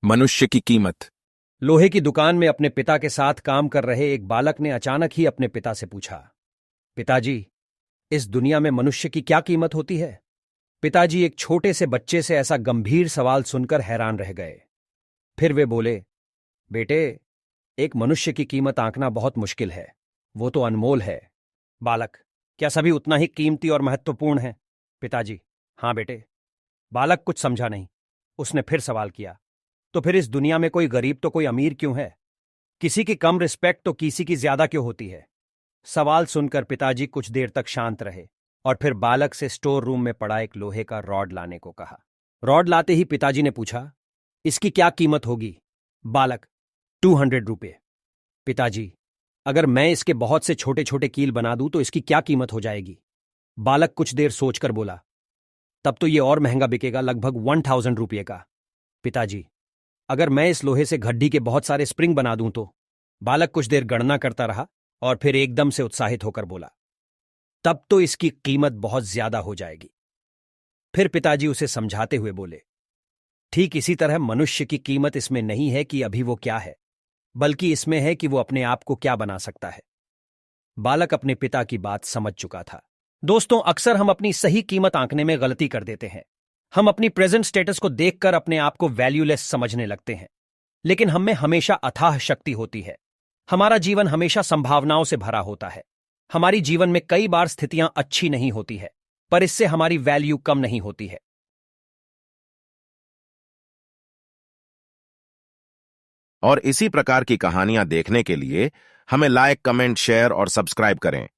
मनुष्य की कीमत। लोहे की दुकान में अपने पिता के साथ काम कर रहे एक बालक ने अचानक ही अपने पिता से पूछा, पिताजी, इस दुनिया में मनुष्य की क्या कीमत होती है? पिताजी एक छोटे से बच्चे से ऐसा गंभीर सवाल सुनकर हैरान रह गए। फिर वे बोले, बेटे, एक मनुष्य की कीमत आंकना बहुत मुश्किल है, वो तो अनमोल है। बालक, क्या सभी उतना ही कीमती और महत्वपूर्ण है? पिताजी, हाँ बेटे। बालक कुछ समझा नहीं। उसने फिर सवाल किया, तो फिर इस दुनिया में कोई गरीब तो कोई अमीर क्यों है? किसी की कम रिस्पेक्ट तो किसी की ज्यादा क्यों होती है? सवाल सुनकर पिताजी कुछ देर तक शांत रहे और फिर बालक से स्टोर रूम में पड़ा एक लोहे का रॉड लाने को कहा। रॉड लाते ही पिताजी ने पूछा, इसकी क्या कीमत होगी? बालक, 200 रुपये। पिताजी, अगर मैं इसके बहुत से छोटे छोटे कील बना दूं तो इसकी क्या कीमत हो जाएगी? बालक कुछ देर सोचकर बोला, तब तो ये और महंगा बिकेगा, लगभग 1000 रुपये का। पिताजी, अगर मैं इस लोहे से घड्डी के बहुत सारे स्प्रिंग बना दूं तो? बालक कुछ देर गणना करता रहा और फिर एकदम से उत्साहित होकर बोला, तब तो इसकी कीमत बहुत ज्यादा हो जाएगी। फिर पिताजी उसे समझाते हुए बोले, ठीक इसी तरह मनुष्य की कीमत इसमें नहीं है कि अभी वो क्या है, बल्कि इसमें है कि वो अपने आप को क्या बना सकता है। बालक अपने पिता की बात समझ चुका था। दोस्तों, अक्सर हम अपनी सही कीमत आंकने में गलती कर देते हैं। हम अपनी प्रेजेंट स्टेटस को देखकर अपने आप को वैल्यूलेस समझने लगते हैं, लेकिन हम में हमेशा अथाह शक्ति होती है। हमारा जीवन हमेशा संभावनाओं से भरा होता है। हमारी जीवन में कई बार स्थितियां अच्छी नहीं होती है, पर इससे हमारी वैल्यू कम नहीं होती है। और इसी प्रकार की कहानियां देखने के लिए हमें लाइक, कमेंट, शेयर और सब्सक्राइब करें।